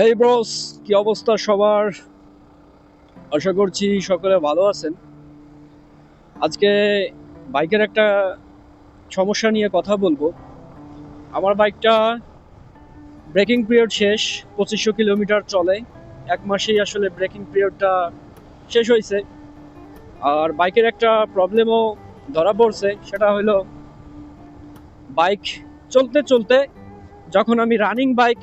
এই ব্রোস, কি অবস্থা সবার? আশা করছি সকলে ভালো আছেন। আজকে বাইকের একটা সমস্যা নিয়ে কথা বলবো। আমার বাইকটা ব্রেকিং পিরিয়ড শেষ, 2500 কিলোমিটার চলে। এক মাসেই আসলে ব্রেকিং পিরিয়ডটা শেষ হয়েছে। আর বাইকের একটা প্রবলেমও ধরা পড়ছে, সেটা হলো বাইক চলতে চলতে যখন আমি রানিং বাইক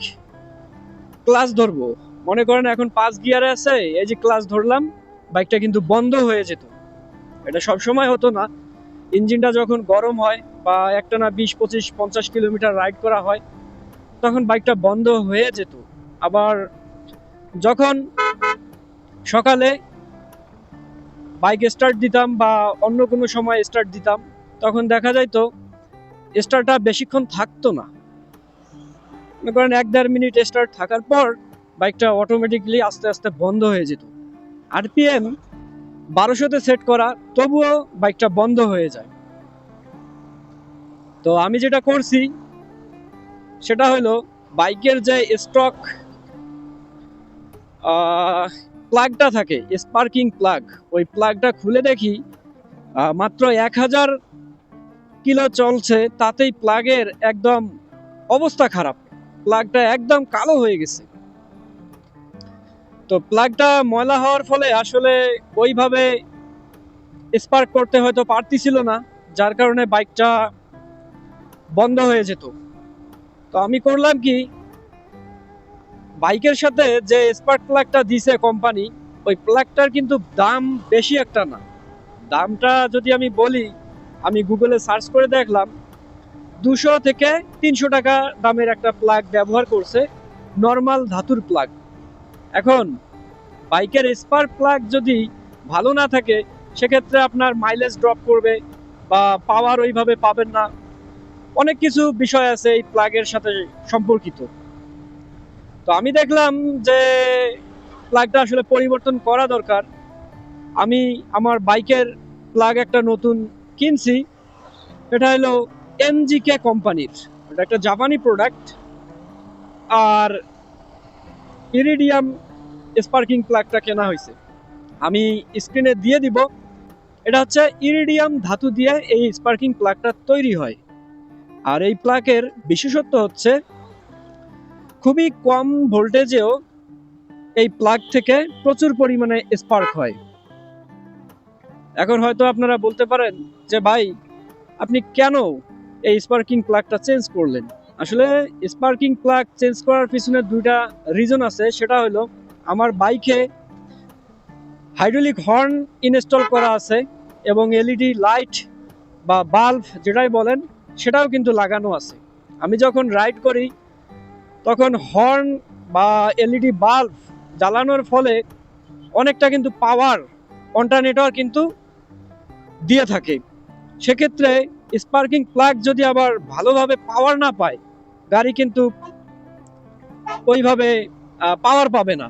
ক্লাচ ধরবো, মনে করেন এখন 5 গিয়ারে আছে, এই যে ক্লাচ ধরলাম, বাইকটা কিন্তু বন্ধ হয়ে যেত। এটা সব সময় হতো না। ইঞ্জিনটা যখন গরম হয় বা একটানা 20, 25, 50 কিলোমিটার রাইড করা হয়, তখন বাইকটা বন্ধ হয়ে যেত। আবার যখন সকালে বাইক স্টার্ট দিতাম বা অন্য কোনো সময় স্টার্ট দিতাম, তখন দেখা যাইতো স্টার্টটা বেশিক্ষণ থাকতো না। মনে করেন 1-1.5 মিনিট স্টার্ট থাকার পর বাইকটা অটোমেটিকলি আস্তে আস্তে বন্ধ হয়ে যেত। আরপিএম 1200-তে সেট করা, তবুও বাইকটা বন্ধ হয়ে যায়। তো আমি যেটা করছি সেটা হলো, বাইকের যে স্টক প্লাগটা থাকে, স্পার্কিং প্লাগ, ওই প্লাগটা খুলে দেখি মাত্র 1000 কিলো চলছে, তাতেই প্লাগের একদম অবস্থা খারাপ। প্লাগটা একদম কালো হয়ে গেছে। তো প্লাগটা ময়লা হওয়ার ফলে আসলে ওইভাবে স্পার্ক করতে হয়তো পারতেছিল না, যার কারণে বাইকটা বন্ধ হয়ে যেত। তো আমি করলাম কি, বাইকের সাথে যে স্পার্ক প্লাগটা দিছে কোম্পানি, ওই প্লাগটার কিন্তু দাম বেশি একটা না। দামটা যদি আমি বলি, আমি গুগলে সার্চ করে দেখলাম 200 থেকে 300 টাকা দামের একটা প্লাগ ব্যবহার করছে, নর্মাল ধাতুর প্লাগ। এখন বাইকের স্পার্ক প্লাগ যদি ভালো না থাকে, সেক্ষেত্রে আপনার মাইলেজ ড্রপ করবে বা পাওয়ার ওইভাবে পাবেন না। অনেক কিছু বিষয় আছে এই প্লাগের সাথে সম্পর্কিত। তো আমি দেখলাম যে প্লাগটা আসলে পরিবর্তন করা দরকার। আমি আমার বাইকের প্লাগ একটা নতুন কিনছি। এটা হলো এনজিকে কোম্পানির, এটা একটা জাপানি প্রোডাক্ট। আর ইরিডিয়াম স্পার্কিং প্লাগটা কেনা হয়েছে, আমি স্ক্রিনে দিয়ে দিব। এটা হচ্ছে ইরিডিয়াম ধাতু দিয়ে এই স্পার্কিং প্লাগটা তৈরি হয়। আর এই প্লাগের বিশেষত্ব হচ্ছে খুবই কম ভোল্টেজেও এই প্লাগ থেকে প্রচুর পরিমাণে স্পার্ক হয়। এখন হয়তো আপনারা বলতে পারেন যে ভাই, আপনি কেন এই স্পার্কিং প্লাগটা চেঞ্জ করলেন? আসলে স্পার্কিং প্লাগ চেঞ্জ করার পিছনে দুইটা রিজন আছে। সেটা হলো, আমার বাইকে হাইড্রোলিক হর্ন ইনস্টল করা আছে এবং এলইডি লাইট বা বাল্ব যেটাই বলেন, সেটাও কিন্তু লাগানো আছে। আমি যখন রাইড করি, তখন হর্ন বা এলইডি বাল্ব জ্বালানোর ফলে অনেকটা কিন্তু পাওয়ার অল্টারনেটর কিন্তু দিয়ে থাকে। সেক্ষেত্রে স্পার্কিং প্লাগ যদি আবার ভালোভাবে পাওয়ার না পায়, গাড়ি কিন্তু ওইভাবে পাওয়ার পাবে না।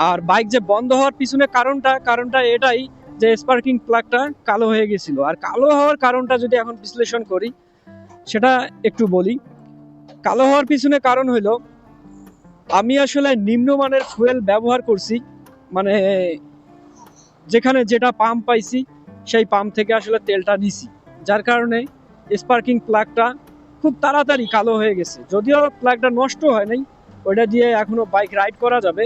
আর বাইক যে বন্ধ হওয়ার পিছনে কারণটা এটাই যে স্পার্কিং প্লাগটা কালো হয়ে গেছিল। আর কালো হওয়ার কারণটা যদি এখন বিশ্লেষণ করি, সেটা একটু বলি। কালো হওয়ার পিছনে কারণ হইলো, আমি আসলে নিম্নমানের ফুয়েল ব্যবহার করছি। মানে যেখানে যেটা পাম্প পাইছি, সেই পাম্প থেকে আসলে তেলটা নিছি, যার কারণে স্পার্কিং প্লাগটা খুব তাড়াতাড়ি কালো হয়ে গেছে। যদিও প্লাগটা নষ্ট হয় নাই, ওইটা দিয়ে এখনো বাইক রাইড করা যাবে।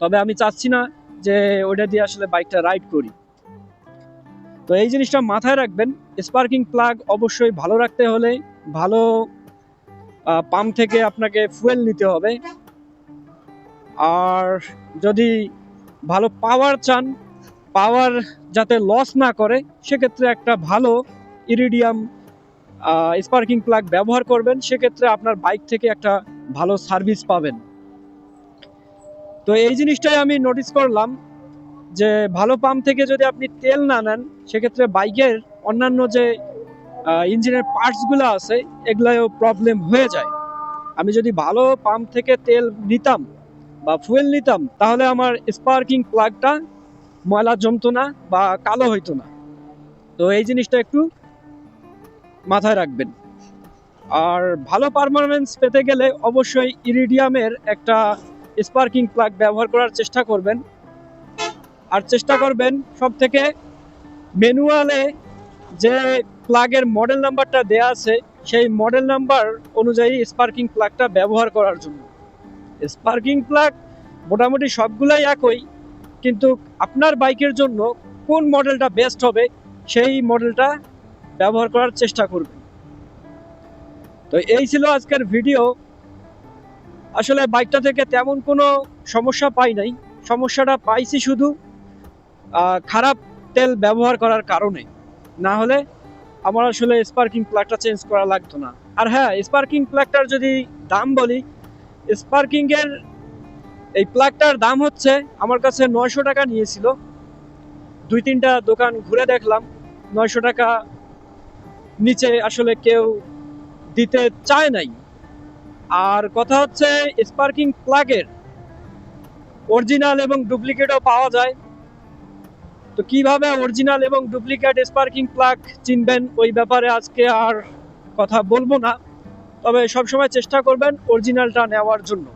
তবে আমি চাচ্ছি না যে ওইটা দিয়ে আসলে বাইকটা রাইড করি। তো এই জিনিসটা মাথায় রাখবেন, স্পার্কিং প্লাগ অবশ্যই ভালো রাখতে হলে ভালো পাম্প থেকে আপনাকে ফুয়েল নিতে হবে। আর যদি ভালো পাওয়ার চান, পাওয়ার যাতে লস না করে, সেক্ষেত্রে একটা ভালো ইরিডিয়াম স্পার্কিং প্লাগ ব্যবহার করবেন। সেক্ষেত্রে আপনার বাইক থেকে একটা ভালো সার্ভিস পাবেন। তো এই জিনিসটাই আমি নোটিস করলাম, যে ভালো পাম্প থেকে যদি আপনি তেল না নেন, সেক্ষেত্রে বাইকের অন্যান্য যে ইঞ্জিনের পার্টসগুলো আছে, এগুলাও প্রবলেম হয়ে যায়। আমি যদি ভালো পাম্প থেকে তেল নিতাম বা ফুয়েল নিতাম, তাহলে আমার স্পার্কিং প্লাগটা ময়লা জমতো না বা কালো হইতো না। তো এই জিনিসটা একটু মাথায় রাখবেন। আর ভালো পারফরমেন্স পেতে গেলে অবশ্যই ইরিডিয়ামের একটা স্পার্কিং প্লাগ ব্যবহার করার চেষ্টা করবেন। আর চেষ্টা করবেন সব থেকে ম্যানুয়ালে যে প্লাগের মডেল নাম্বারটা দেয়া আছে সেই মডেল নাম্বার অনুযায়ী স্পার্কিং প্লাগটা ব্যবহার করার জন্য। স্পার্কিং প্লাগ মোটামুটি সবগুলাই একই, কিন্তু আপনার বাইকের জন্য কোন মডেলটা বেস্ট হবে সেই মডেলটা ব্যবহার করার চেষ্টা করবেন। তো এই ছিল আজকের ভিডিও। আসলে বাইকটা থেকে তেমন কোনো সমস্যা পাই নাই, সমস্যাটা পাইছি শুধু খারাপ তেল ব্যবহার করার কারণে। না হলে আমার আসলে স্পার্কিং প্লাগটা চেঞ্জ করা লাগতো না। আর হ্যাঁ, স্পার্কিং প্লাগটার যদি দাম বলি, স্পার্কিং এর এই প্লাগটার দাম হচ্ছে আমার কাছে 900 টাকা নিয়েছিল। 2-3টা দোকান ঘুরে দেখলাম 900 টাকা নিচে আসলে কেউ দিতে চায় নাই। আর কথা হচ্ছে স্পার্কিং প্লাগের অরিজিনাল এবং ডুপ্লিকেটও পাওয়া যায়। তো কিভাবে অরিজিনাল এবং ডুপ্লিকেট স্পার্কিং প্লাগ চিনবেন ওই ব্যাপারে আজকে আর কথা বলবো না, তবে সবসময় চেষ্টা করবেন অরিজিনালটা নেওয়ার জন্য।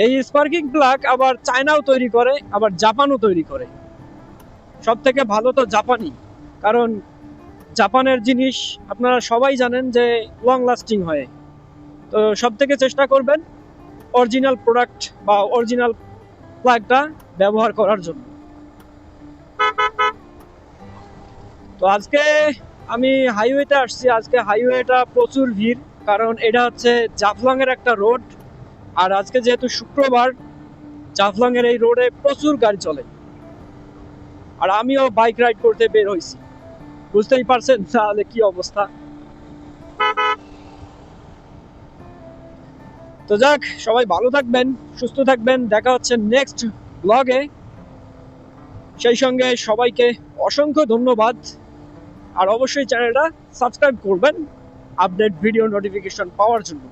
এই স্পার্কিং প্লাগ আবার চায়নাও তৈরি করে, আবার জাপানও তৈরি করে। সব থেকে ভালো তো জাপানি, কারণ জাপানের জিনিস আপনারা সবাই জানেন যে লং লাস্টিং হয়। তো সব থেকে চেষ্টা করবেন অরিজিনাল প্রোডাক্ট বা অরিজিনাল প্লাগটা ব্যবহার করার জন্য। তো আজকে আমি হাইওয়েতে আসছি। আজকে হাইওয়েটা প্রচুর ভিড়, কারণ এটা হচ্ছে জাফলং এর একটা রোড। আর আজকে যেহেতু শুক্রবার, জাফলং এর এই রোডে প্রচুর গাড়ি চলে। আর আমিও বাইক রাইড করতে বের হয়েছি, বুঝতেই পারছেন তাহলে কি অবস্থা। তো যাক, সবাই ভালো থাকবেন, সুস্থ থাকবেন, দেখা হচ্ছে নেক্সট ব্লগে। সেই সঙ্গে সবাইকে অসংখ্য ধন্যবাদ। আর অবশ্যই চ্যানেলটা সাবস্ক্রাইব করবেন আপডেট ভিডিও নোটিফিকেশন পাওয়ার জন্য।